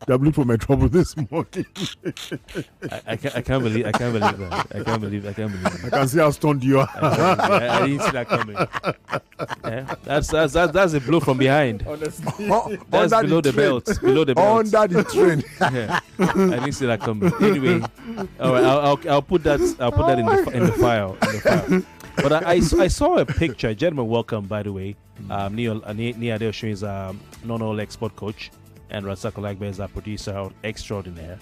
Double for my trouble this morning. I can't believe that. I can't believe that. I can see how stunned you are. I didn't see that coming. Yeah, that's a blow from behind. Honestly. That's below the belt. Below the belt. Under the train. Yeah. I didn't see that coming. Anyway, all right, I'll put that in the file. But I saw a picture. Gentlemen, welcome, by the way. Neil Adeosun is non-oil export coach, and Razak Olagbe is our producer extraordinaire.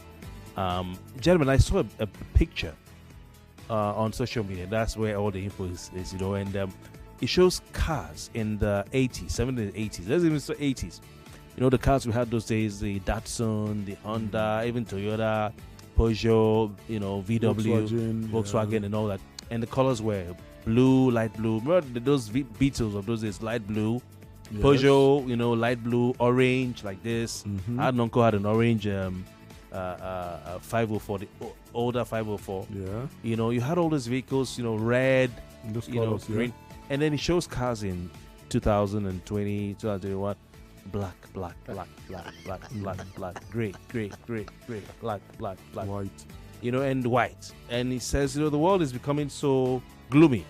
Gentlemen, I saw a picture on social media. That's where all the info is, and it shows cars in the 80s, 70s, 80s. Let's even say 80s. The cars we had those days, the Datsun, the Honda, even Toyota, Peugeot, VW, Volkswagen, and all that. And the colors were blue, light blue. Remember those Beetles of those days, light blue. Yes. Peugeot, light blue, orange, like this. Mm-hmm. I had an uncle had an orange 504, the older 504. Yeah. You had all those vehicles, red, those colors, green. Yeah. And then it shows cars in 2020, 2021. Black, gray, black, white. And white. And it says, the world is becoming so gloomy.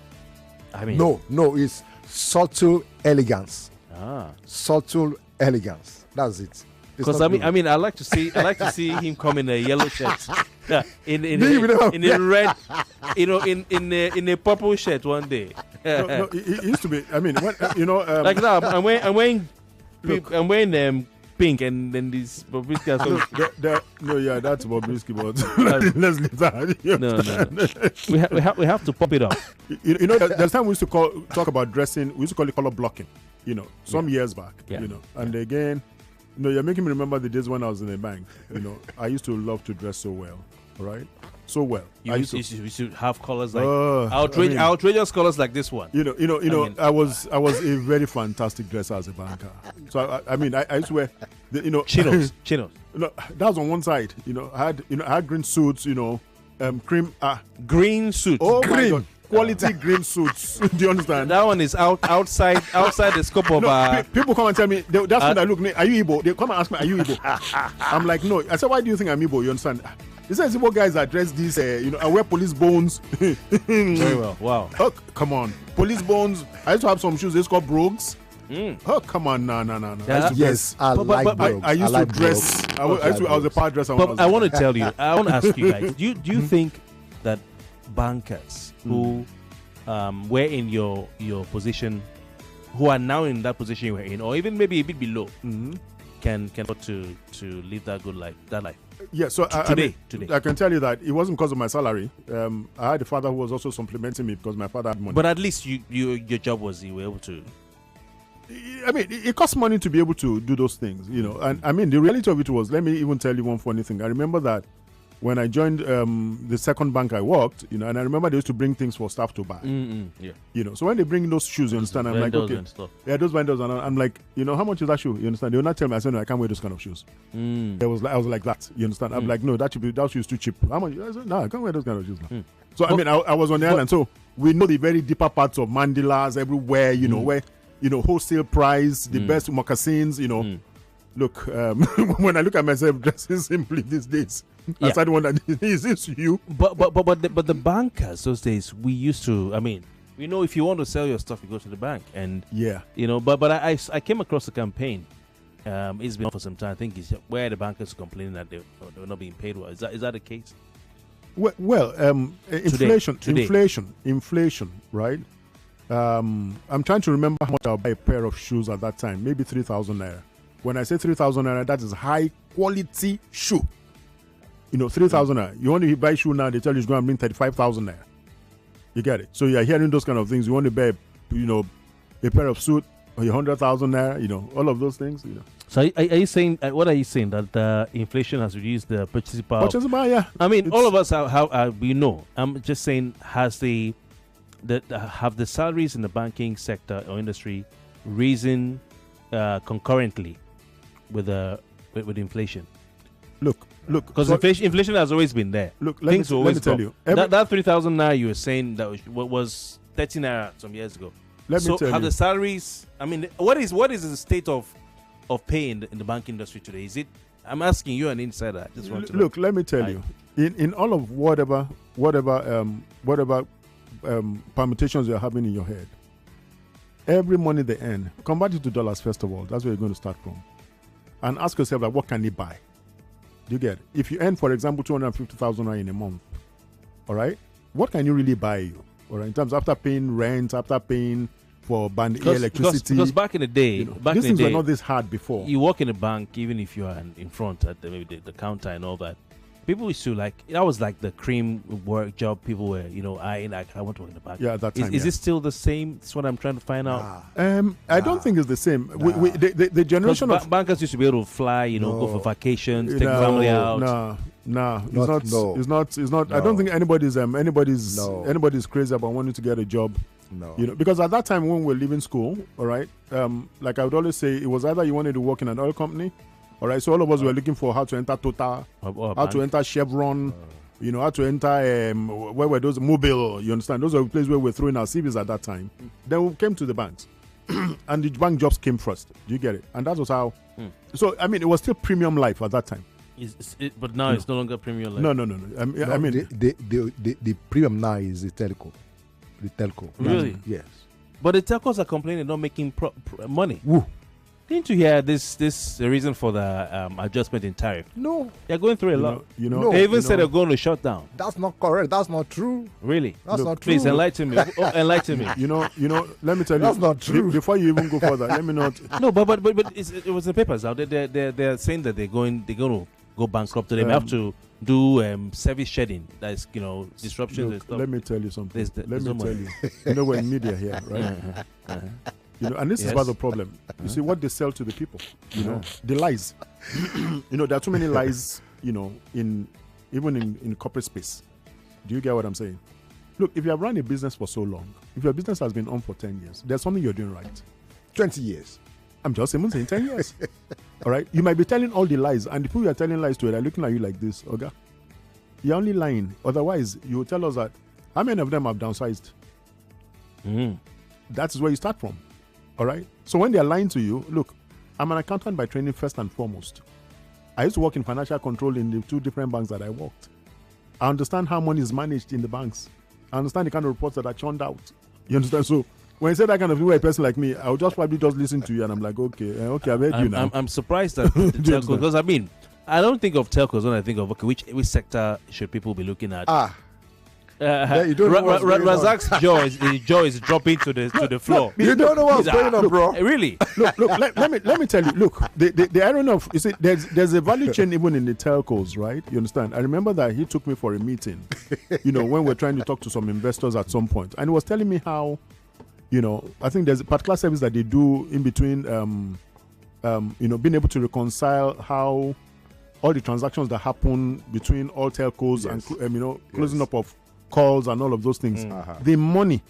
I mean, no, it's subtle elegance. Subtle elegance. That's it. Because I like to see him come in a yellow shirt, in a red, in a purple shirt one day. No, it used to be. I mean, when, like now I'm wearing pink, and then this Bobrisky. That's Bobrisky, but let's leave that. No. We have to pop it up. There's time we used to talk about dressing. We used to call it color blocking. Some years back. And again, you're making me remember the days when I was in a bank. I used to love to dress so well, right? So well. We should have colors like outrageous colors like this one. I was a very fantastic dresser as a banker. So I used to wear chinos. No, that was on one side. I had green suits. Cream. Green suits. Oh, green. My God. Quality green suits. Do you understand? That one is outside the scope of. People come and tell me. That's when I look. Are you Igbo? They come and ask me, "Are you Igbo?" I'm like, no. I said, "Why do you think I'm Igbo?" You understand? These are Igbo guys that dress these. I wear police bones. Very well. Wow. Oh, come on, police bones. I used to have some shoes. It's called brogues. Oh, come on, no. Yes, I like brogues. I used to dress. I was a part dresser. But I want to tell you. I want to ask you guys. Do you think that bankers who were in your position, who are now in that position you were in, or even maybe a bit below, can afford to live that good life, that life? Yeah, so today, I can tell you that it wasn't because of my salary. I had a father who was also supplementing me because my father had money. But at least your job was you were able to. It costs money to be able to do those things, And the reality of it was, let me even tell you one funny thing. I remember that when I joined the second bank I worked, and I remember they used to bring things for staff to buy. So when they bring those shoes, you understand, I'm like, okay, those vendors, and I'm like, how much is that shoe? You understand? They will not tell me. I said, no, I can't wear those kind of shoes. I was like that. You understand? I'm like, no, that shoe is too cheap. How much? I said, no, I can't wear those kind of shoes now. So I was on the island, so we know the very deeper parts of Mandilas everywhere. Where wholesale price, the best moccasins. Look, when I look at myself dressing simply these days, I started wondering, is this you? But the bankers those days, we used to. If you want to sell your stuff, you go to the bank, and But I came across a campaign. It's been on for some time. I think it's where the bankers are complaining that they're not being paid well. Is that the case? Well, inflation, right? I'm trying to remember how much I'll buy a pair of shoes at that time. Maybe 3,000 naira. When I say 3,000 naira, that is high quality shoe. 3,000 naira. You want to buy shoe now, they tell you it's going to bring 35,000 naira. You get it? So you're hearing those kind of things. You want to buy, a pair of suit or 100,000 naira, all of those things, So are you saying, what are you saying, that inflation has reduced the purchasing power? Purchasing power, yeah. All of us, we know. I'm just saying, have the salaries in the banking sector or industry risen concurrently with inflation? Look. Because inflation has always been there. Look, let me tell you. That 3,000 naira you were saying that was 13 naira some years ago. Let me tell you. Have the salaries? What is the state of of pay in the bank industry today? Is it? I'm asking you, an insider. I just want to look. Let me tell you, in all of whatever permutations you're having in your head, every money they earn, convert it to dollars first of all. That's where you're going to start from, and ask yourself, like, what can they buy? Do you get it? If you earn, for example, 250,000 in a month, all right, what can you really buy you? All right, in terms after paying rent, after paying for electricity. Because back in the day, these things were not this hard before. You work in a bank, even if you are in front at maybe the counter and all that. People used to that was like the cream work job. People were, I want to work in the bank. Yeah, at that time. Is it still the same? That's what I'm trying to find out. I don't think it's the same. The generation of bankers used to be able to fly, go for vacations, take family out. It's not. I don't think anybody's crazy about wanting to get a job. No. Because at that time when we were leaving school, all right, like I would always say, it was either you wanted to work in an oil company. All right, so all of us were looking for how to enter Total, how to enter Chevron, how to enter where were those Mobile? You understand? Those are the places where we're throwing our CVs at that time. Then we came to the banks, and the bank jobs came first. Do you get it? And that was how. So it was still premium life at that time. But now it's no longer premium life. No. The premium now is the telco. The telco. Really? Yes. But the telcos are complaining not making money. Woo. Didn't you hear this reason for the adjustment in tariff? No. They're going through a lot. No, they even said they're going to shut down. That's not correct. That's not true. Really? That's not true. Please enlighten me. Enlighten me. Let me tell you. That's not true. Before you even go further, let me not. No, but it was in the papers out. They're saying that they're going to go bankrupt. They have to do service shedding. That's disruptions and stuff. Let me tell you something. Let me tell you. We're in media here, right? And this is part of the problem. You see what they sell to the people. The lies. There are too many lies. Even in corporate space. Do you get what I'm saying? Look, if you have run a business for so long, if your business has been on for 10 years, there's something you're doing right. 20 years. I'm just even saying 10 years. All right? You might be telling all the lies, and the people you are telling lies to are looking at you like this, okay? You're only lying. Otherwise, you will tell us that how many of them have downsized? That is where you start from. All right? So when they are lying to you, look, I'm an accountant by training first and foremost. I used to work in financial control in the 2 different banks that I worked. I understand how money is managed in the banks. I understand the kind of reports that are churned out. You understand? So when you say that kind of thing with a person like me, I would probably just listen to you and I'm like, okay, I've heard you now. I'm surprised that the telcos, because I don't think of telcos when I think of which sector should people be looking at. Razak's jaw is dropping to the floor. You don't know what's going on, bro. Really? Look. Let me tell you. Look, the irony of there's a value chain even in the telcos, right? You understand? I remember that he took me for a meeting. When we're trying to talk to some investors at some point, and he was telling me how, I think there's a particular service that they do in between, being able to reconcile how all the transactions that happen between all telcos and closing up of calls and all of those things. The money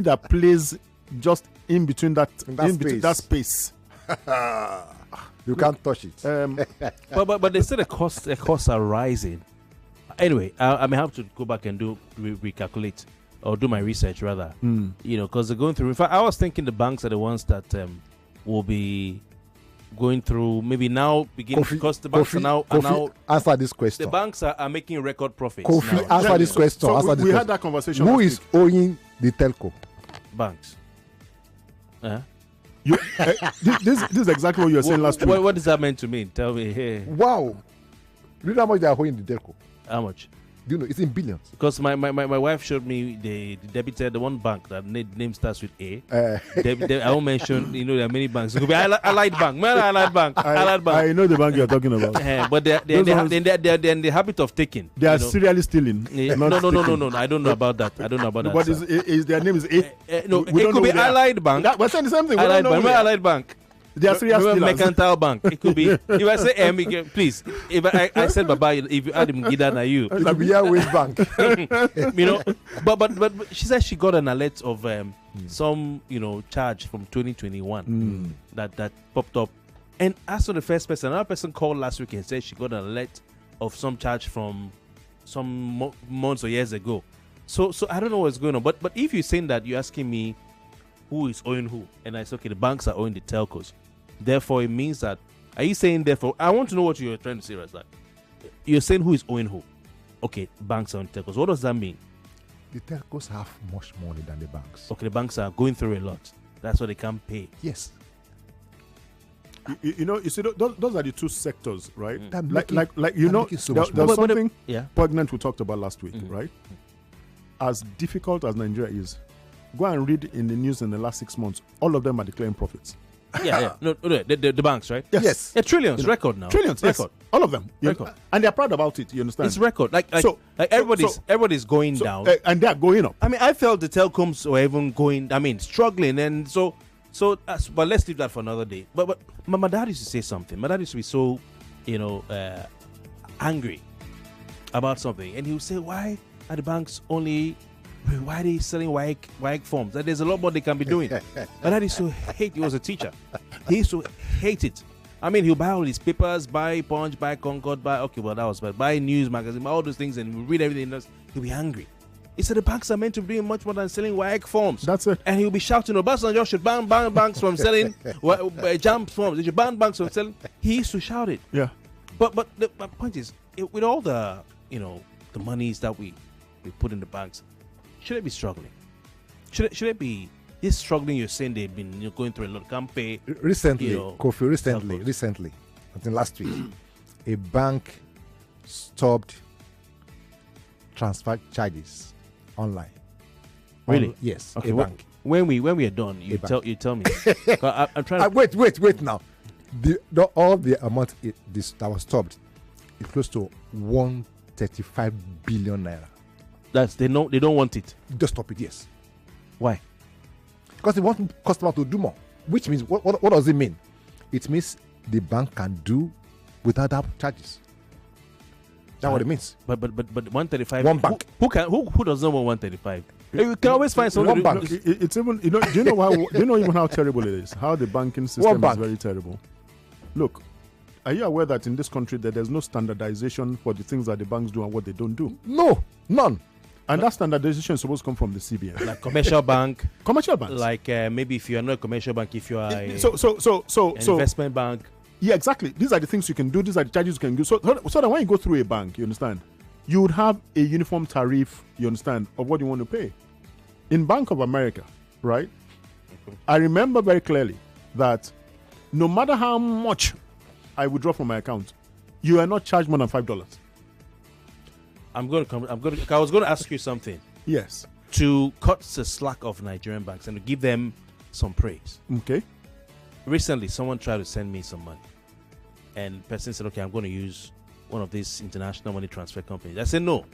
that plays just in between that space. You can't touch it. But they said the costs are rising. Anyway, I may have to go back and recalculate or do my research rather. Because they're going through. In fact, I was thinking the banks are the ones that will be going through maybe now beginning because the banks are now answer this question. The banks are making record profits. Kofi, now. Answer this question. So we had that conversation. Who is owing the telco? Banks. This is exactly what you were saying last week. What does that mean to me? Tell me. Hey. Wow. Do you know how much they are owing the telco? How much? Do you know? It's in billions. Because my wife showed me the debited, the one bank that name starts with A. I won't mention, there are many banks. It could be Allied Bank. Allied Bank. I know the bank you're talking about. But they're in the habit of taking. They are serially stealing. No. I don't know about that. But their name is A. No, it could be Allied Bank. We're saying the same thing. Allied Bank. They are serious stealers. Mercantile Bank. It could be. If I say M, please. If I said Baba, if you add him, Gida na you. It could be Airways Bank. But she said she got an alert of some charge from 2021 that popped up. And as for the first person, another person called last week and said she got an alert of some charge from some months or years ago. So I don't know what's going on. But if you're saying that, you're asking me who is owing who, and I said, okay, the banks are owing the telcos. Therefore, it means that. Are you saying therefore? I want to know what you're trying to say, Razak. You're saying who is owing who? Okay, banks and telcos. What does that mean? The telcos have much money than the banks. Okay, the banks are going through a lot. That's why they can't pay. Yes. You see, those are the two sectors, right? Like there so much was money. something Yeah. poignant we talked about last week, right? As difficult as Nigeria is, go and read in the news in the last 6 months. All of them are declaring profits. Yeah. No, the banks, right? Yes. Yeah, trillions, record now. Trillions, record. Yes. All of them. Record. And they're proud about it, you understand? It's record. Like everybody's going down. And they're going up. I mean, I felt the telecoms were even going. I mean, struggling, and so. But let's leave that for another day. But my dad used to say something. My dad used to be so, angry about something, and he would say, "Why are the banks only? Why are they selling WAEC forms? That there's a lot more they can be doing." My dad used to hate. He was a teacher. He used to hate it. I mean, he'll buy all these papers, buy Punch, buy Concord, buy news magazine, buy all those things, and read everything else. He'll be angry. He said the banks are meant to be doing much more than selling WAEC forms. That's it. And he'll be shouting, Obasanjo should ban banks from selling JAMB forms. They should ban banks from selling. He used to shout it. Yeah. But my point is, with all the the monies that we put in the banks, should it be struggling? Should it be this struggling? You're saying they've been going through a lot. Can't pay. Recently, Kofi, telcos. recently, I think last week, a bank stopped transfer charges online. Really? Yes. Okay. A bank. When we are done, you tell me. I'm trying to Wait now. All the amount that was stopped is close to 135 billion naira. they don't want it. Just stop it. Yes. Why? Because they want customer to do more. Which means what does it mean? It means the bank can do without that charges. That's what it means. But 135. One bank. Who doesn't want 135? You can always find something. One bank. It's even do you know even how terrible it is? How the banking system is very terrible. Look, are you aware that in this country that there's no standardization for the things that the banks do and what they don't do? No, none. And that standardization is supposed to come from the CBN. Like commercial bank. Commercial banks. Like maybe if you are not a commercial bank, if you are an so investment bank. Yeah, exactly. These are the things you can do. These are the charges you can do. So that when you go through a bank, you understand, you would have a uniform tariff, you understand, of what you want to pay. In Bank of America, right? I remember very clearly that no matter how much I withdraw from my account, you are not charged more than $5. I was going to ask you something. Yes. To cut the slack of Nigerian banks and to give them some praise. Okay. Recently, someone tried to send me some money. And the person said, okay, I'm going to use one of these international money transfer companies. I said, no.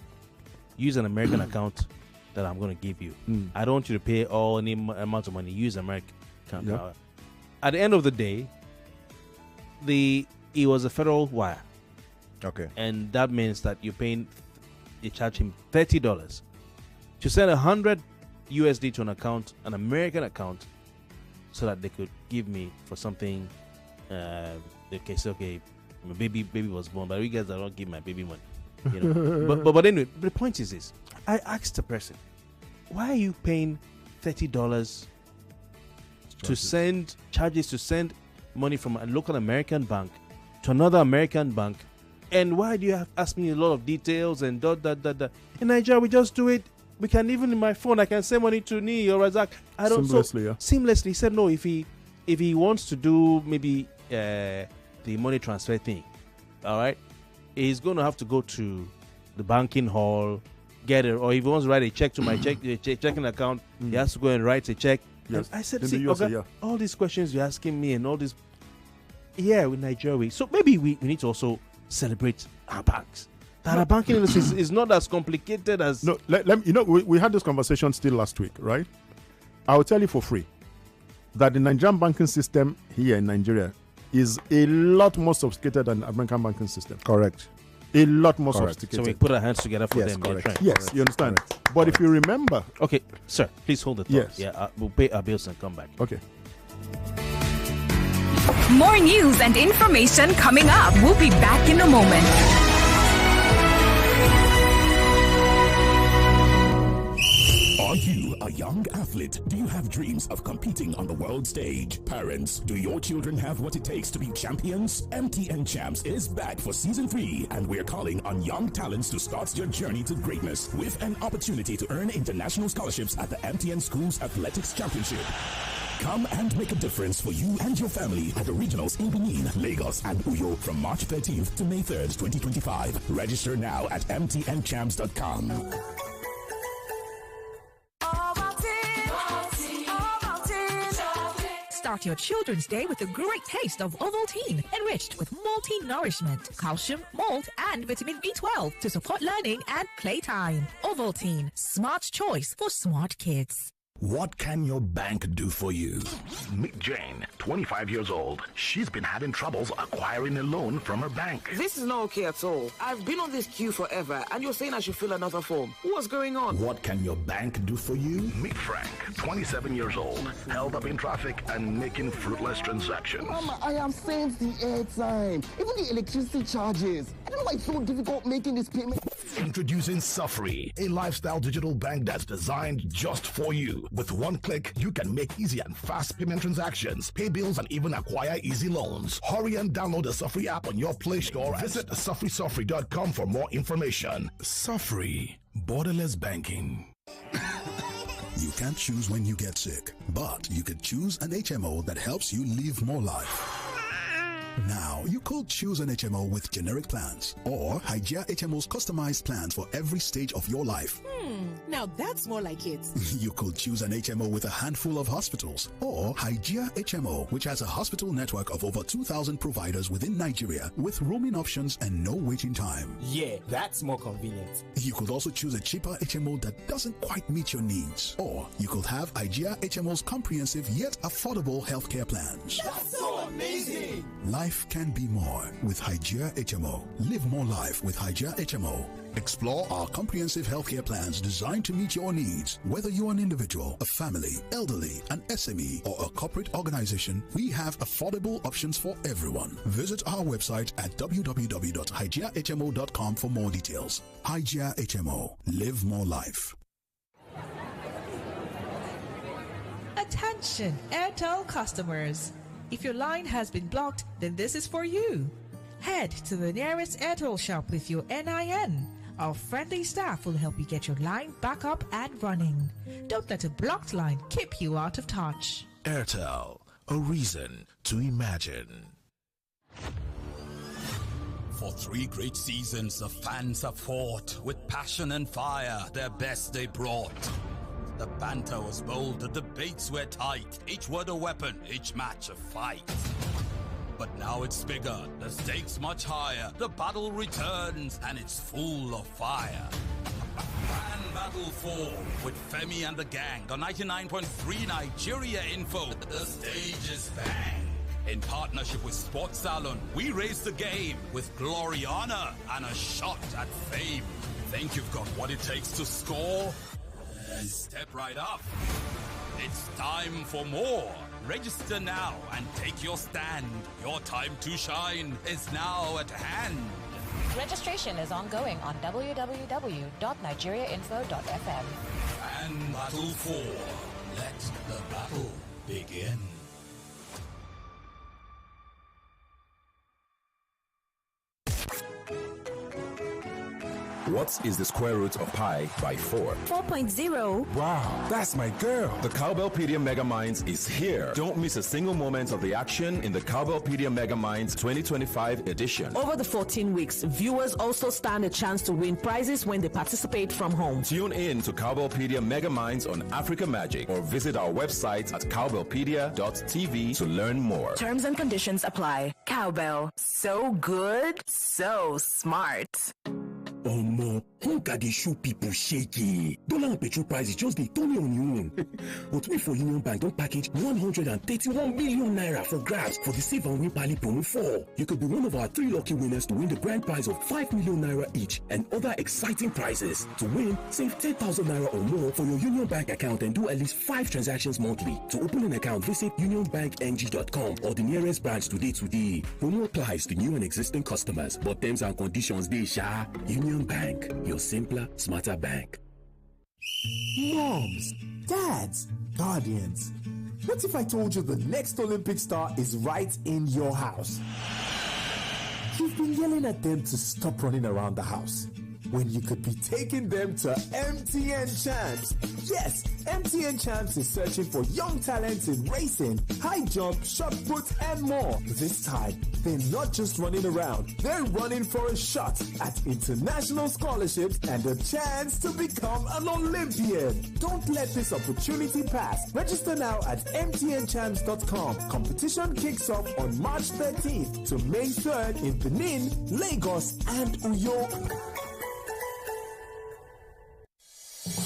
Use an American account that I'm going to give you. I don't want you to pay any amount of money. Use American account. Yep. At the end of the day, it was a federal wire. Okay. And that means that you charge him $30 to send $100 USD to an American account, so that they could give me for something. Okay, so my baby was born, but you guys are not giving my baby money. But anyway, the point is this: I asked the person, why are you paying $30 to send money from a local American bank to another American bank? And why do you have to ask me a lot of details and da. In Nigeria, we just do it. We can, even in my phone, I can send money to Ni or Razak. I don't seamlessly. He said no. If he wants to do maybe the money transfer thing, all right, he's going to have to go to the banking hall, get it, or if he wants to write a check to my checking account, he has to go and write a check. Yes. I said, see, all these questions you're asking me and all this, with Nigeria, so maybe we need to also celebrate our banks. That our banking industry is not as complicated as... No, we had this conversation still last week, right? I will tell you for free that the Nigerian banking system here in Nigeria is a lot more sophisticated than the American banking system. Correct. A lot more sophisticated. So we put our hands together for them. Correct. Yes, you understand. Correct. But if you remember... Okay, sir, please hold the thought. Yes. Yeah, we'll pay our bills and come back. Okay. More news and information coming up. We'll be back in a moment. Are you a young athlete athlete? Do you have dreams of competing on the world stage? Parents, do your children have what it takes to be champions? MTN Champs is back for season 3, and we're calling on young talents to start your journey to greatness with an opportunity to earn international scholarships at the MTN Schools Athletics Championship. Come and make a difference for you and your family at the regionals in Benin, Lagos, and Uyo from March 13th to May 3rd, 2025. Register now at mtnchamps.com. Start your children's day with a great taste of Ovaltine, enriched with multi-nourishment, calcium, malt, and vitamin B12 to support learning and playtime. Ovaltine, smart choice for smart kids. What can your bank do for you? Meet Jane, 25 years old. She's been having troubles acquiring a loan from her bank. This is not okay at all. I've been on this queue forever, and you're saying I should fill another form. What's going on? What can your bank do for you? Meet Frank, 27 years old, held up in traffic and making fruitless transactions. Mama, I have saved the airtime, even the electricity charges. I don't know why it's so difficult making this payment. Introducing Safri, a lifestyle digital bank that's designed just for you. With one click, you can make easy and fast payment transactions, pay bills, and even acquire easy loans. Hurry and download the Safri app on your Play Store. Visit safrisafri.com for more information. Safri, borderless banking. You can't choose when you get sick, but you could choose an HMO that helps you live more life. Now, you could choose an HMO with generic plans or Hygia HMO's customized plans for every stage of your life. Now that's more like it. You could choose an HMO with a handful of hospitals or Hygia HMO, which has a hospital network of over 2,000 providers within Nigeria with roaming options and no waiting time. Yeah, that's more convenient. You could also choose a cheaper HMO that doesn't quite meet your needs. Or you could have Hygia HMO's comprehensive yet affordable healthcare plans. That's so amazing! Life can be more with Hygia HMO. Live more life with Hygia HMO. Explore our comprehensive healthcare plans designed to meet your needs. Whether you're an individual, a family, elderly, an SME, or a corporate organization, we have affordable options for everyone. Visit our website at www.hygiahmo.com for more details. Hygia HMO. Live more life. Attention, Airtel customers. If your line has been blocked, then this is for you. Head to the nearest Airtel shop with your NIN. Our friendly staff will help you get your line back up and running. Don't let a blocked line keep you out of touch. Airtel, a reason to imagine. For 3 great seasons, the fans have fought with passion and fire, their best they brought. The banter was bold, the debates were tight, each word a weapon, each match a fight. But now it's bigger, the stakes much higher, the battle returns and it's full of fire. Grand Battle 4 with Femi and the gang, the 99.3 Nigeria Info, the stage is bang. In partnership with Sports Salon, we raise the game with glory, honor, and a shot at fame. Think you've got what it takes to score? Step right up. It's time for more. Register now and take your stand. Your time to shine is now at hand. Registration is ongoing on www.nigeriainfo.fm. And Battle 4. Let the battle begin. What is the square root of pi by 4? 4.0. Wow, that's my girl. The Cowbellpedia Mega Minds is here. Don't miss a single moment of the action in the Cowbellpedia Mega Minds 2025 edition. Over the 14 weeks, viewers also stand a chance to win prizes when they participate from home. Tune in to Cowbellpedia Mega Minds on Africa Magic or visit our website at cowbellpedia.tv to learn more. Terms and conditions apply. Cowbell. So good, so smart. Omo, Honka dey show people shaky. Dollar and petrol prices just dey turn on your own. But we for Union Bank don package 131 billion naira for grabs for the Save and Win Pali promo 4. You could be one of our 3 lucky winners to win the grand prize of 5 million naira each and other exciting prizes. To win, save 10,000 naira or more for your Union Bank account and do at least 5 transactions monthly. To open an account, visit unionbankng.com or the nearest branch today. Promo applies to new and existing customers, but terms and conditions dey sha. Union Bank, your simpler, smarter bank. Moms, dads, guardians. What if I told you the next Olympic star is right in your house? You've been yelling at them to stop running around the house when you could be taking them to MTN Champs. Yes, MTN Champs is searching for young talents in racing, high jump, shot put, and more. This time, they're not just running around, they're running for a shot at international scholarships and a chance to become an Olympian. Don't let this opportunity pass. Register now at mtnchamps.com. Competition kicks off on March 13th to May 3rd in Benin, Lagos, and Uyo.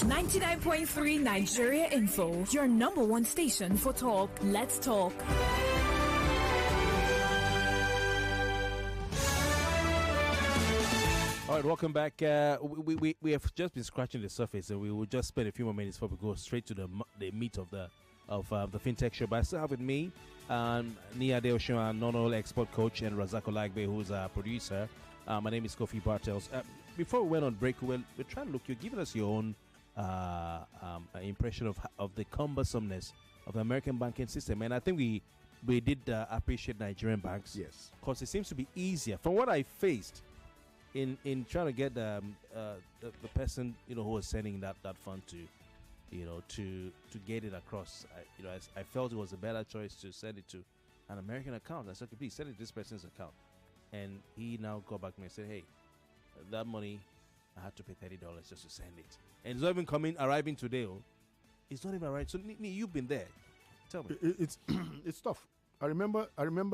99.3 Nigeria Info, your number one station for talk. Let's talk. All right, welcome back. We have just been scratching the surface, and we will just spend a few more minutes before we go straight to the meat of the Fintex show. But I still have with me Nia Deoshua, non-oil export coach, and Razak Olagbe, who's our producer. My name is Kofi Bartels. Before we went on break, we're trying to look. You're giving us your own impression of the cumbersomeness of the American banking system, and I think we did appreciate Nigerian banks. Yes, because it seems to be easier. From what I faced in trying to get the person who was sending that fund to get it across, I felt it was a better choice to send it to an American account. I said, okay, please send it to this person's account, and he now got back to me and said, hey, that money, I had to pay $30 just to send it. And it's not even arriving today. It's not even arriving. So, you've been there. Tell me. It's it's tough. I remember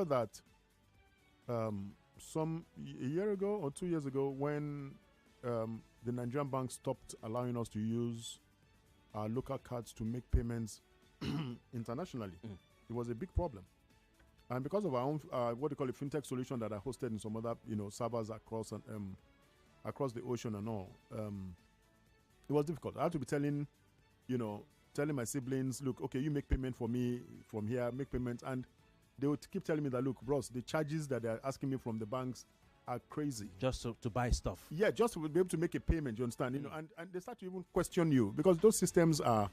that a year ago or 2 years ago when the Nigerian bank stopped allowing us to use our local cards to make payments internationally. It was a big problem. And because of our own, what they call a Fintex solution that I hosted in some other, servers across the ocean and all, it was difficult. I had to be telling my siblings, look, okay, you make payment for me from here, make payment, and they would keep telling me that, look, bros, the charges that they're asking me from the banks are crazy. Just to buy stuff. Yeah, just to be able to make a payment, you understand? And they start to even question you because those systems are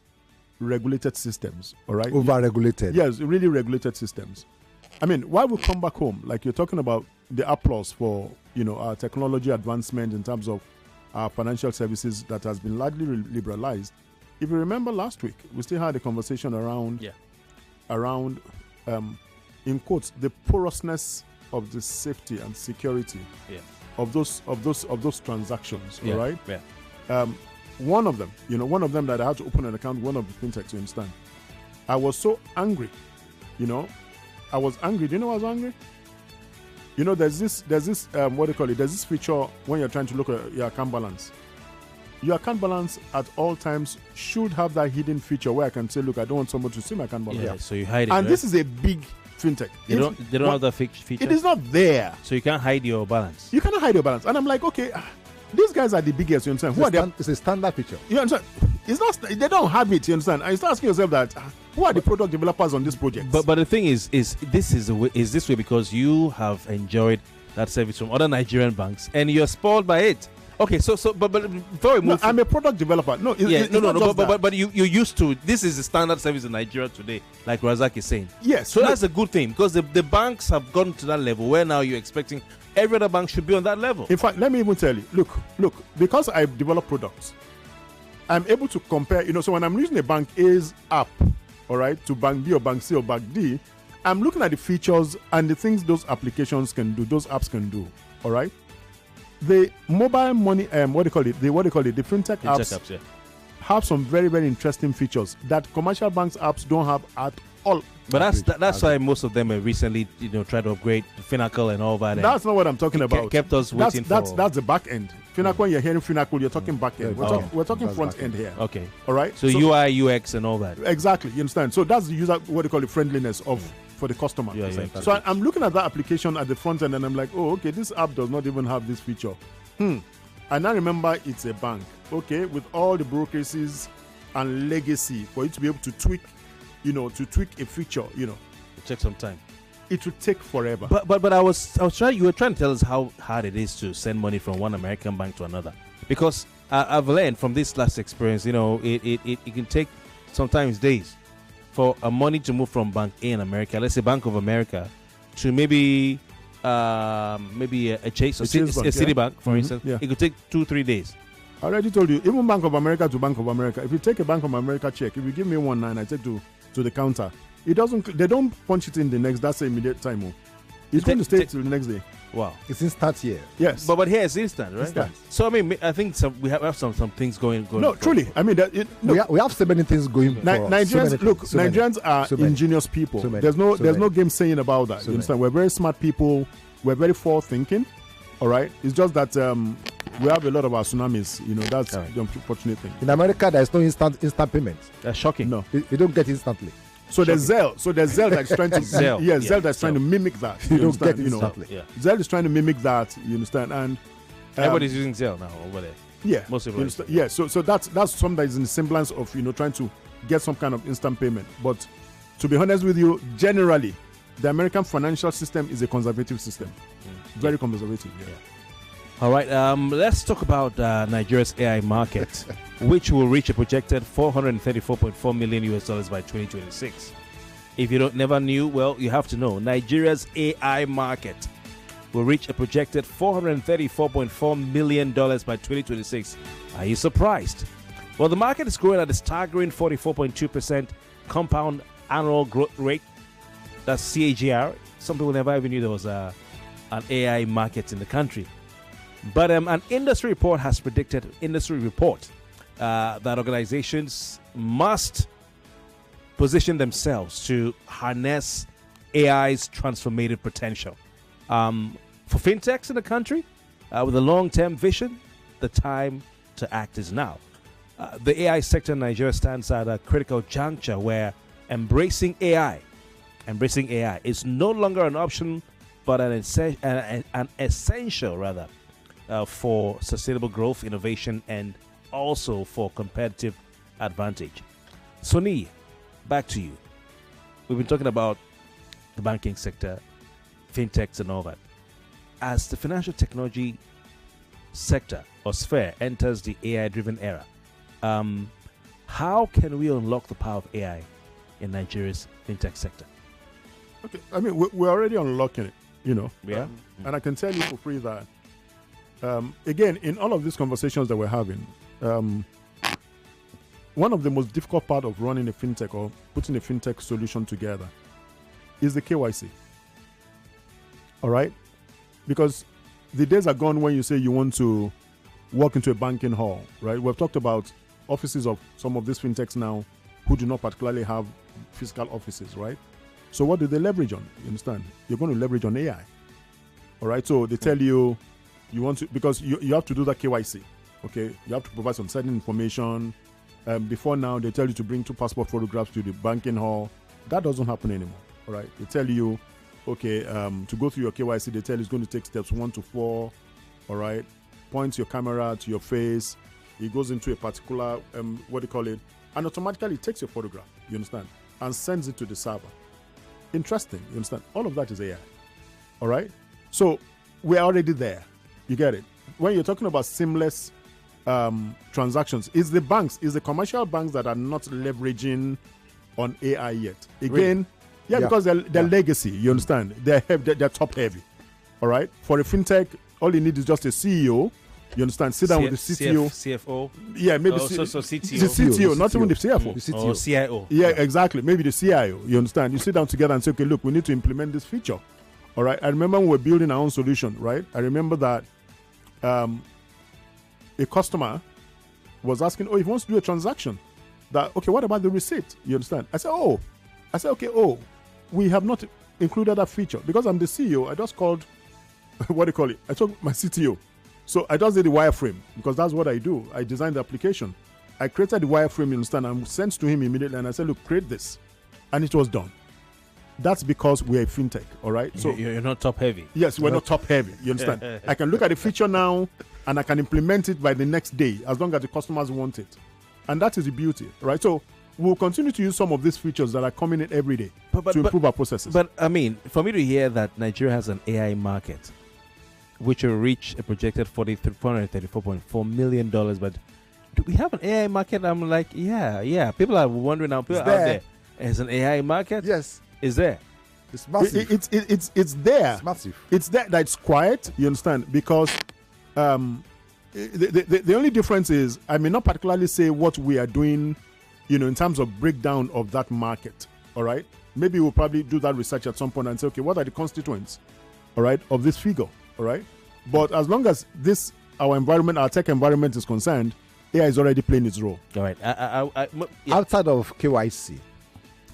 regulated systems, all right? Over-regulated. Yes, really regulated systems. I mean, while we come back home, like you're talking about the applause for, our technology advancement in terms of our financial services that has been largely liberalized. If you remember last week, we still had a conversation around, in quotes, the porousness of the safety and security of those transactions. Yeah. All right. Yeah. One of them that I had to open an account. One of the Fintex, you understand? I was so angry. I was angry. Do you know why I was angry? There's this what do you call it? There's this feature when you're trying to look at your account balance. Your account balance at all times should have that hidden feature where I can say, look, I don't want someone to see my account balance. Yeah, so you hide it. And this is a big Fintech. They don't have that feature. It is not there. So you can't hide your balance. You cannot hide your balance. And I'm like, okay, these guys are the biggest, you understand? It's a standard feature. You understand? It's not. They don't have it, you understand? And you start asking yourself that, who are the product developers on this project? But the thing is this way because you have enjoyed that service from other Nigerian banks and you're spoiled by it. Okay, but before we move, I'm a product developer. No, but you used to. This is the standard service in Nigeria today, like Razak is saying. Yes. So that's a good thing because the banks have gotten to that level where now you're expecting every other bank should be on that level. In fact, let me even tell you. Look, because I develop products, I'm able to compare. So when I'm using a bank A's app, all right, to bank B or bank C or bank D, I'm looking at the features and the things those applications can do, those apps can do. All right. The mobile money, the Fintech apps have some very, very interesting features that commercial banks apps don't have at all. But that's why most of them have recently, tried to upgrade Finacle and all that. That's not what I'm talking about. Kept us waiting that's the back end. Finacle, when you're hearing Finacle, you're talking back end. We're talking front end here. Okay. All right. So UI, UX, and all that. Exactly. You understand? So that's the user, friendliness of. For the customer. So I'm looking at that application at the front end and I'm like, oh, okay, this app does not even have this feature. And I remember it's a bank, okay, with all the bureaucracies and legacy for you to be able to tweak a feature, It take some time. It would take forever. But I was trying. You were trying to tell us how hard it is to send money from one American bank to another, because I've learned from this last experience. It can take sometimes days, for money to move from Bank A in America, let's say Bank of America, to maybe a Chase or Citibank, for instance. Yeah. It could take 2-3 days. I already told you, even Bank of America to Bank of America, if you take a Bank of America check, if you give me 1.9, I take to the counter. They don't punch it in the next, that's the immediate time. It's going to stay till the next day. Wow. It's instant here. Yes. But here it's instant, right? Instant. So, I mean, I think we have some things going. No, truly. I mean, we have so many things going for Nigerians, Nigerians are ingenious people. There's no game saying about that. You understand? We're very smart people. We're very forward thinking. All right. It's just that we have a lot of our tsunamis. That's the unfortunate thing. In America, there's no instant payment. That's shocking. No, you don't get instantly. So there's Zelle. So there's Zelle that's trying to Zelle that's trying to mimic that. You don't get instantly. Zelle is trying to mimic that. You understand? And everybody's using Zelle now over there. Yeah, most of it. Yeah. So that's something that is in the semblance of trying to get some kind of instant payment. But to be honest with you, generally, the American financial system is a conservative system. Very conservative. Yeah. All right, let's talk about Nigeria's AI market, which will reach a projected $434.4 million by 2026. If you never knew, well, you have to know. Nigeria's AI market will reach a projected $434.4 million by 2026. Are you surprised? Well, the market is growing at a staggering 44.2% compound annual growth rate. That's CAGR. Some people never even knew there was an AI market in the country. But an industry report has predicted that organizations must position themselves to harness AI's transformative potential. For fintechs in the country, with a long-term vision, the time to act is now. The AI sector in Nigeria stands at a critical juncture where embracing AI is no longer an option, but an essential for sustainable growth, innovation, and also for competitive advantage. Soni, back to you. We've been talking about the banking sector, fintechs, and all that. As the financial technology sector or sphere enters the AI-driven era, how can we unlock the power of AI in Nigeria's fintech sector? Okay, I mean, we're already unlocking it, Yeah. And I can tell you for free that again, in all of these conversations that we're having, one of the most difficult part of running a fintech or putting a fintech solution together is the KYC. All right? Because the days are gone when you say you want to walk into a banking hall, right? We've talked about offices of some of these fintechs now who do not particularly have physical offices, right? So what do they leverage on? You understand? You're going to leverage on AI. All right? So they tell you want to, because you have to do that KYC, okay? You have to provide some certain information. Before now, they tell you to bring 2 passport photographs to the banking hall. That doesn't happen anymore, all right? They tell you, okay, to go through your KYC, they tell you it's going to take steps 1 to 4, all right? Point your camera to your face. It goes into a particular, and automatically it takes your photograph, you understand, and sends it to the server. Interesting, you understand? All of that is AI, all right? So we're already there. You get it? When you're talking about seamless transactions, it's the commercial banks that are not leveraging on AI yet. Again, really? Because they're legacy, you understand? They're top heavy. All right? For a fintech, all you need is just a CEO. You understand? Sit down with the CTO. CFO. Yeah, maybe CTO. The CTO, not even the CFO. The CTO. Or CIO. Yeah, exactly. Maybe the CIO. You understand? You sit down together and say, okay, look, we need to implement this feature. All right? I remember when we were building our own solution, right? I remember that a customer was asking, if he wants to do a transaction, okay, what about the receipt? You understand? I said, okay, we have not included that feature. Because I'm the CEO, I just called, I told my CTO. So I just did the wireframe, because that's what I do. I designed the application. I created the wireframe, you understand, and sent to him immediately, and I said, look, create this. And it was done. That's because we're a fintech, all right? So you're not top heavy. Yes, we're not top heavy. You understand? I can look at the feature now and I can implement it by the next day as long as the customers want it. And that is the beauty, right? So we'll continue to use some of these features that are coming in every day to improve our processes. But I mean, for me to hear that Nigeria has an AI market which will reach a projected $434.4 million by do we have an AI market? I'm like, yeah. People are wondering now. People out there. There's an AI market? Yes. Is there? It's massive. It's there. It's massive. It's there. That it's quiet. You understand? Because the only difference is I may not particularly say what we are doing, in terms of breakdown of that market. All right. Maybe we'll probably do that research at some point and say, okay, what are the constituents, all right, of this figure, all right? But as long as our tech environment is concerned, AI is already playing its role. All right. Outside of KYC,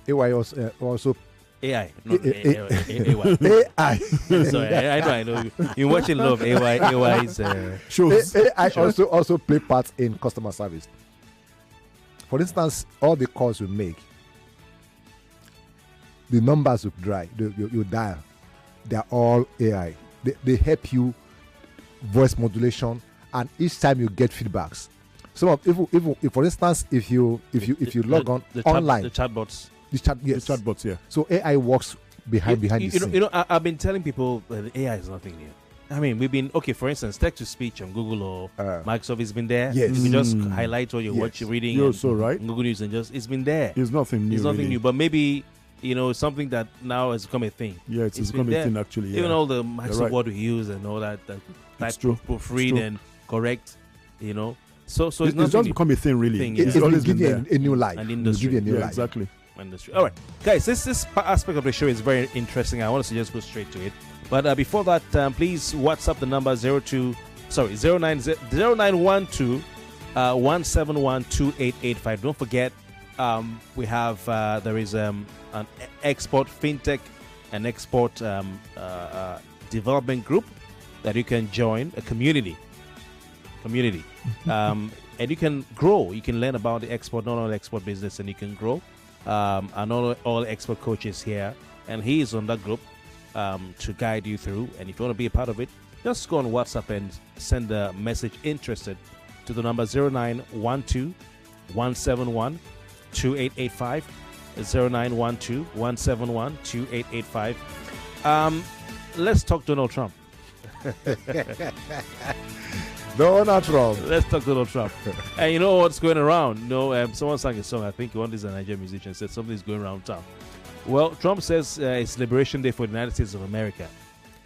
AI also AI. AI. Sorry, I know. You're watching a lot of AI's shows. AI also play parts in customer service. For instance, all the calls we make, the numbers you dial, they're all AI. They help you voice modulation, and each time you get feedbacks. If for instance, if you log on online, the chatbots. The chatbots, yeah. So AI works behind the scene. I've been telling people that AI is nothing new. I mean, we've been for instance, text to speech on Google or Microsoft has been there. Yes. You just highlight what you're reading. You're so right. Google News and it's been there. It's nothing new. It's nothing really. new, but maybe something that now has become a thing. Yeah, it's become a thing actually. Yeah. Even all the Microsoft Word we use and all that proofread and correct. So it's just become a thing really. It's always give you a new life. An industry. Exactly. Industry. All right, guys, this aspect of the show is very interesting. I want us to just go straight to it. But before that, please WhatsApp the number 0912 171 2885. Don't forget, we have there is an export fintech and export development group that you can join, a community, and you can grow. You can learn about the export, not only export business, and you can grow. And all expert coaches here, and he is on that group to guide you through. And if you want to be a part of it, just go on WhatsApp and send a message interested to the number 0912 171 2885. 0912 171 2885. Let's talk Donald Trump. Donald Trump. Let's talk Donald Trump. And you know what's going around? Someone sang a song. I think one is a Nigerian musician said something's going around town. Well, Trump says it's Liberation Day for the United States of America,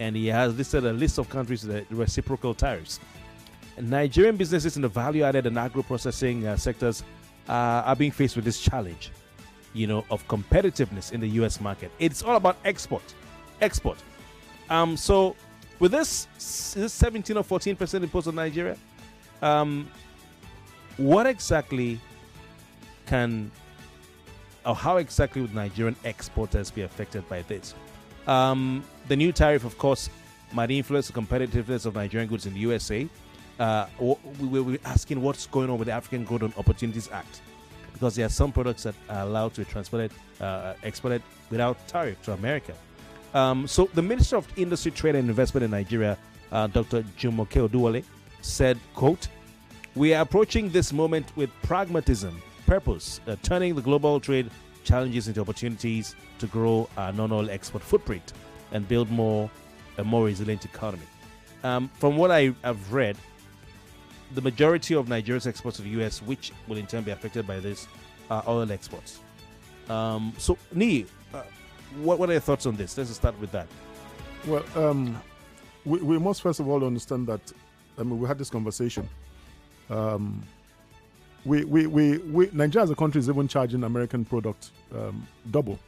and he has listed a list of countries with reciprocal tariffs. And Nigerian businesses in the value-added and agro-processing sectors are being faced with this challenge, of competitiveness in the U.S. market. It's all about export. So with this 17 or 14% imposed on Nigeria, what exactly how exactly would Nigerian exporters be affected by this? The new tariff, of course, might influence the competitiveness of Nigerian goods in the USA. We're asking what's going on with the African Growth and Opportunities Act, because there are some products that are allowed to be exported without tariff to America. So the Minister of Industry, Trade and Investment in Nigeria, Dr. Jumoke Oduwole, said, quote, "We are approaching this moment with pragmatism, purpose, turning the global trade challenges into opportunities to grow our non-oil export footprint and build a more resilient economy." From what I have read, the majority of Nigeria's exports to the U.S., which will in turn be affected by this, are oil exports. So, Nii, what are your thoughts on this? Let's start with that. Well, we must first of all understand that, we had this conversation. Nigeria as a country is even charging American product double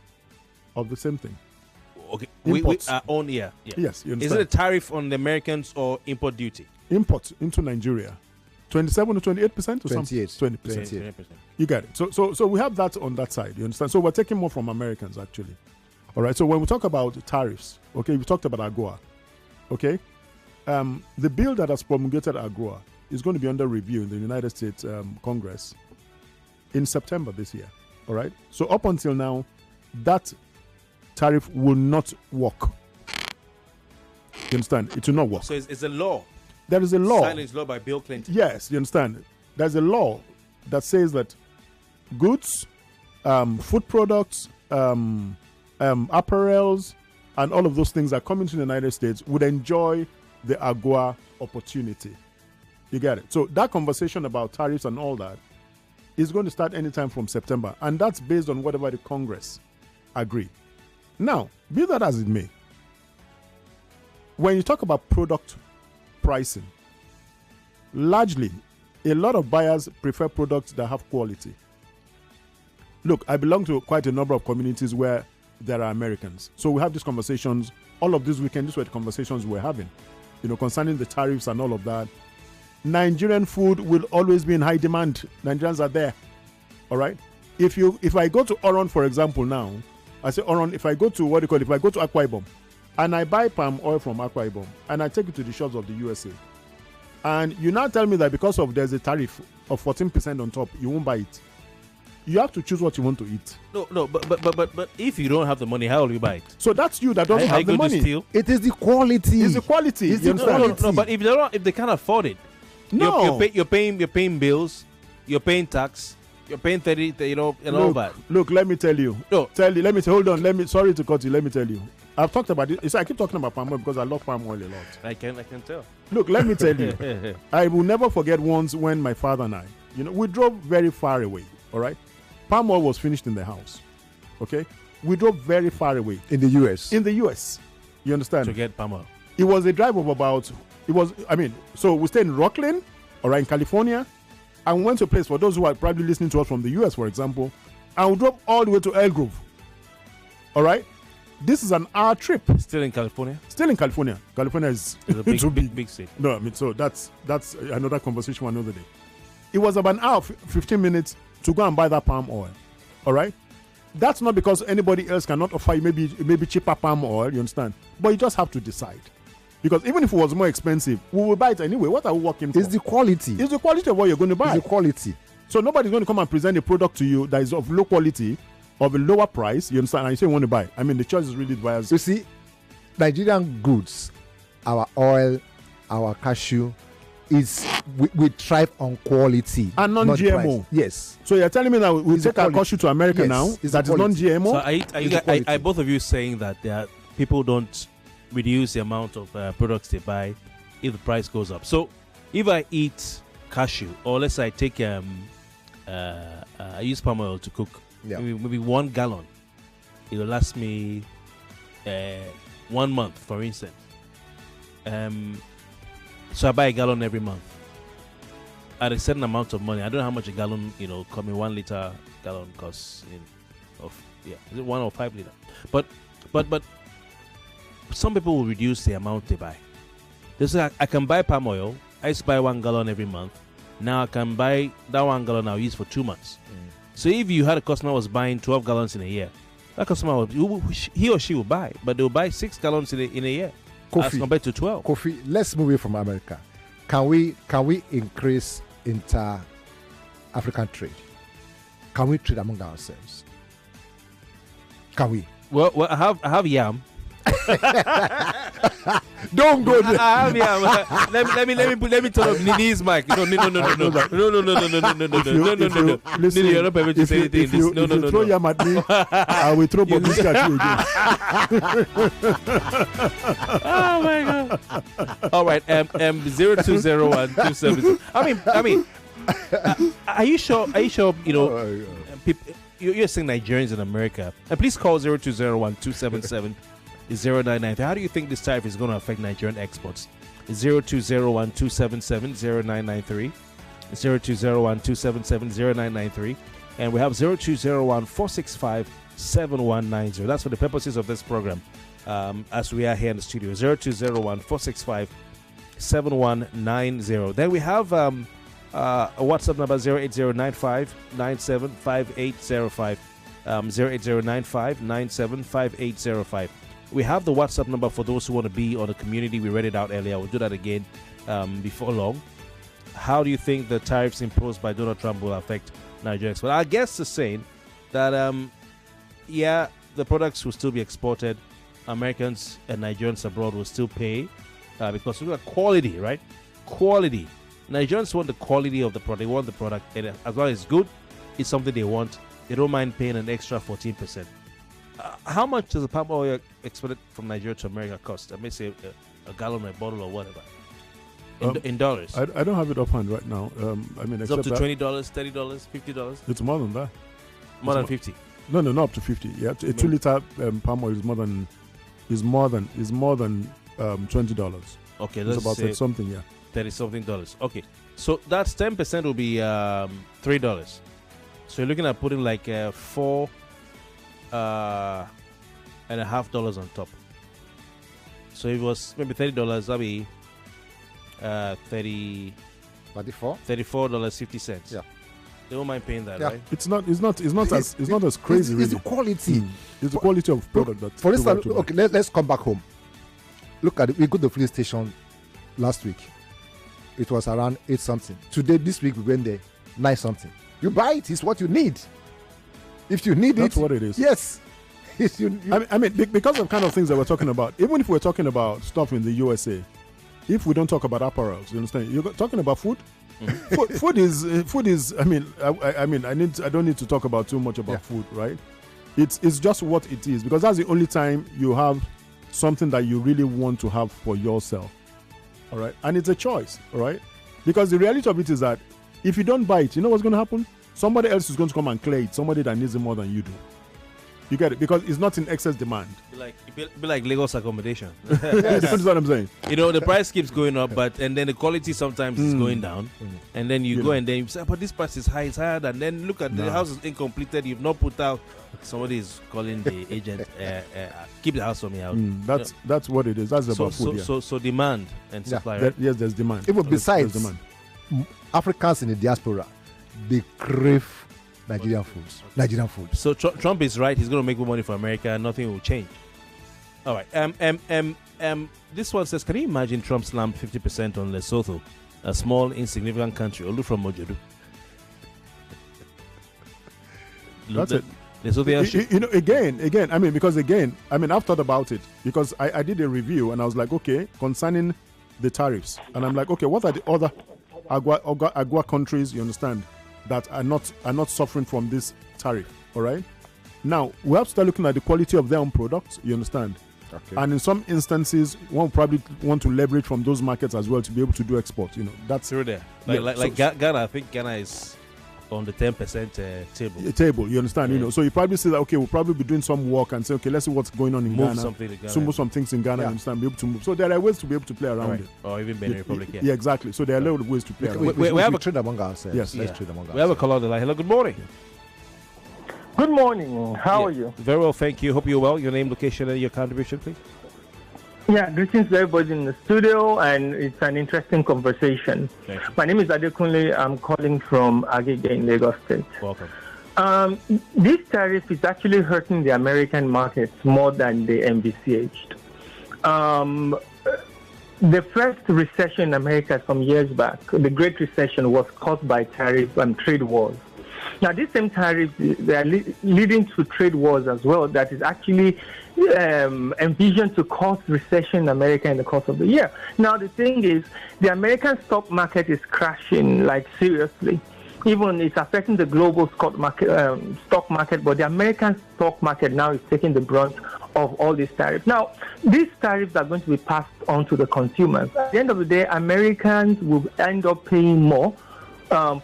of the same thing. Okay, we own, yeah. Yes, you understand. Is it a tariff on the Americans or import duty? Import into Nigeria, 27 to 28% or 28, something? 28%. You get it. So we have that on that side. You understand? So we're taking more from Americans actually. All right. So when we talk about tariffs, okay, we talked about AGOA. Okay, the bill that has promulgated AGOA is going to be under review in the United States Congress in September this year. All right. So up until now, that tariff will not work. You understand? It will not work. So it's a law. There is a law. Signed into law by Bill Clinton. Yes, you understand. There's a law that says that goods, food products, apparels, and all of those things that come into the United States would enjoy the AGOA opportunity. You get it? So that conversation about tariffs and all that is going to start anytime from September. And that's based on whatever the Congress agree. Now, be that as it may, when you talk about product pricing, largely, a lot of buyers prefer products that have quality. Look, I belong to quite a number of communities where there are Americans. So we have these conversations. All of this weekend, these were the conversations we're having, concerning the tariffs and all of that. Nigerian food will always be in high demand. Nigerians are there. All right? If I go to Oron, for example, now, I say, Oron, if I go to Akwa Ibom, and I buy palm oil from Akwa Ibom, and I take it to the shores of the USA, and you now tell me that because of there's a tariff of 14% on top, you won't buy it. You have to choose what you want to eat. No, but if you don't have the money, how will you buy it? So that's you that doesn't have the money. It is the quality. It's the quality. No, but if they can't afford it, no, you're paying bills, you're paying tax, you're paying 30, and all that. Look, let me tell you. Hold on. Sorry to cut you. Let me tell you. I've talked about it. I keep talking about palm oil because I love palm oil a lot. I can tell. Look, let me tell you. I will never forget once when my father and I, we drove very far away. All right. Palm oil was finished in the house. Okay? We drove very far away. In the US. In the US. You understand? To get palm oil. It was a drive of so we stayed in Rocklin, all right, in California, and we went to a place, for those who are probably listening to us from the US, for example, and we drove all the way to Elk Grove. All right? This is an hour trip. Still in California? Still in California. California is a big city. No, so that's another conversation for another day. It was about an hour, 15 minutes to go and buy that palm oil. All right? That's not because anybody else cannot offer you maybe cheaper palm oil, you understand? But you just have to decide. Because even if it was more expensive, we will buy it anyway. What are we working for? It's the quality. It's the quality of what you're going to buy. It's the quality. So nobody's going to come and present a product to you that is of low quality, of a lower price, you understand? And you say you want to buy. I mean, the choice is really the buyers. You see, Nigerian goods, our oil, our cashew, we thrive on quality and non-GMO. Yes. So you're telling me that we take our cashew to America now? That is non-GMO? So are both of you saying that people don't reduce the amount of products they buy if the price goes up? So if I eat cashew, or let's say I take I use palm oil to cook, maybe 1 gallon, it will last me 1 month, for instance. So I buy a gallon every month at a certain amount of money. I don't know how much a gallon, coming 1 liter gallon costs is it 1 or 5 liter? But some people will reduce the amount they buy. They say I can buy palm oil. I used to buy 1 gallon every month. Now I can buy that 1 gallon I'll use for 2 months. So if you had a customer who was buying 12 gallons in a year, that customer he or she will buy, but they'll buy 6 gallons in a year. As compared to 12. Kofi, let's move away from America. Can we increase inter-African trade? Can we trade among ourselves? Can we? Well, I have yam. Don't go there. I have yam. Let me turn off Nini's mic. No. You're not permitted to say anything. If you throw yam at me, I will throw Bobrisky at you again. Oh my God! All right, 020127. I mean, are you sure? People, you're saying Nigerians in America, and please call 0201277099. How do you think this tariff is going to affect Nigerian exports? 020127709993, 020127709993, and we have 020146579190. That's for the purposes of this program. As we are here in the studio, 020146579190. Then we have a WhatsApp number 08095975805, 08095975805. We have the WhatsApp number for those who want to be on the community. We read it out earlier. We'll do that again before long. How do you think the tariffs imposed by Donald Trump will affect Nigeria exports? Our guest is saying that, the products will still be exported. Americans and Nigerians abroad will still pay because we want quality, right? Quality. Nigerians want the quality of the product. They want the product. And as long as it's good, it's something they want. They don't mind paying an extra 14%. How much does a palm oil exported from Nigeria to America cost? I may say a gallon, a bottle, or whatever. in dollars. I don't have it offhand right now. I mean, it's up to $20, $30, $50. It's more than that. More than 50. No, not up to 50. Yeah, a 2-liter palm oil is more than $20. Okay, it's let's about say something. Yeah, $30-something. Okay, so that's 10% will be $3. So you're looking at putting like $4.50 on top. So it was maybe $30. That'd be $34.50. Yeah. They don't mind paying that, Yeah. right? it's not as crazy. It's the quality. It's the quality of product that. For instance, okay, let's come back home. Look at it. We go to the filling station last week. It was around 8 something. Today, this week we went there 9 something. You buy it. It's what you need. If you need that's what it is. Yes. I mean, because of kind of things that we're talking about. Even if we're talking about stuff in the USA, if we don't talk about apparels, you understand? You're talking about food. Food is. I mean, I don't need to talk about too much about food, right? It's just what it is, because that's the only time you have something that you really want to have for yourself. All right, and it's a choice, all right? Because the reality of it is that if you don't buy it, you know what's going to happen? Somebody else is going to come and clear it. Somebody that needs it more than you do. You get it? Because it's not in excess demand. Be like Lagos accommodation. That's what I'm saying. You know, the price keeps going up, and then the quality sometimes is going down. And then you go and then you say, but this price is high, it's higher. And then look at the house is incompleted. You've not put out. Somebody is calling the agent. Keep the house for me out. That's what it is. That's about food. So demand and supply. Right? Yes, there's demand. Even besides demand. Africans in the diaspora, they crave Nigerian foods. So Trump is right. He's going to make more money for America, and nothing will change. All right. This one says, can you imagine Trump slammed 50% on Lesotho, a small, insignificant country, Olu from Mojodu? That's it. Lesotho, you know, again. I mean, I've thought about it, because I did a review and I was like, okay, concerning the tariffs, and I'm like, okay, what are the other agua countries? You understand? That are not suffering from this tariff. All right. Now we have to start looking at the quality of their own products. You understand? Okay. And in some instances, one probably want to leverage from those markets as well to be able to do export. You know, that's through there. Like Ghana. I think Ghana is on the 10% table. You understand? Yeah. You know, so you probably say that, okay, we'll probably be doing some work and say, okay, let's see what's going on in Ghana. Move some things in Ghana. You understand? Be able to move. So there are ways to be able to play around it. Or even Benin Republic. Yeah, exactly. So there are a lot of ways to play around. We have a trade among ourselves. Yes, let's trade among ourselves. We have a caller on the line. Hello, good morning. Good morning. How are you? Very well, thank you. Hope you're well. Your name, location, and your contribution, please. Yeah, greetings to everybody in the studio, and it's an interesting conversation. My name is Adekunle. I'm calling from Agege in Lagos State. Welcome. This tariff is actually hurting the American markets more than they envisaged. The first recession in America some years back, the Great Recession, was caused by tariffs and trade wars. Now, these same tariffs, they are leading to trade wars as well. That is actually envisioned to cause recession in America in the course of the year. Now, the thing is, the American stock market is crashing, like seriously. Even it's affecting the global stock market, but the American stock market now is taking the brunt of all these tariffs. Now, these tariffs are going to be passed on to the consumers. At the end of the day, Americans will end up paying more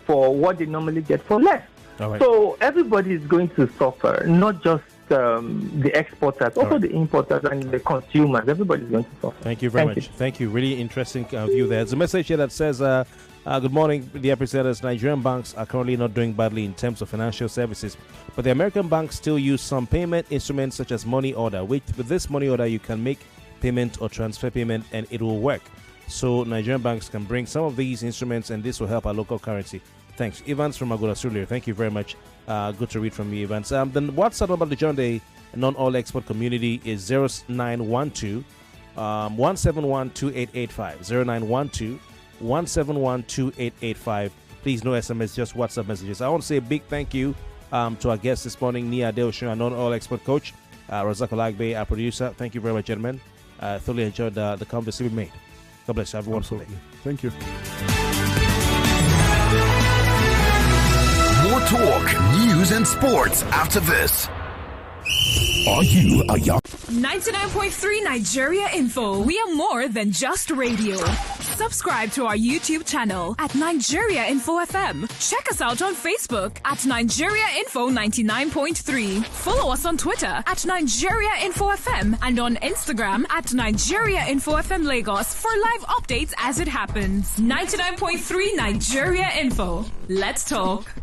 for what they normally get for less. Right. So everybody is going to suffer, not just the exporters, also the importers and the consumers. Everybody's going to suffer. Thank you very much. Thank you. Really interesting view there. There's a message here that says, good morning, dear presenters. Nigerian banks are currently not doing badly in terms of financial services, but the American banks still use some payment instruments such as money order. With this money order, you can make payment or transfer payment and it will work. So Nigerian banks can bring some of these instruments and this will help our local currency. Thanks. Evans from Agoda Sulir. Thank you very much. Good to read from you, Evans. Then WhatsApp number to join the non-oil export community is 0912 171 2885. 0912 171 2885. Please no SMS, just WhatsApp messages. I want to say a big thank you to our guest this morning, Nia Adeosun, our non-oil export coach, Razak Olagbe, our producer. Thank you very much, gentlemen. Thoroughly enjoyed the conversation we made. God bless you. Have a wonderful day. Thank you. More talk, news, and sports after this. Are you a young 99.3 Nigeria Info. We are more than just radio. Subscribe to our YouTube channel at Nigeria Info FM. Check us out on Facebook at Nigeria Info 99.3. Follow us on Twitter at Nigeria Info FM and on Instagram at Nigeria Info FM Lagos for live updates as it happens. 99.3 Nigeria Info. Let's talk.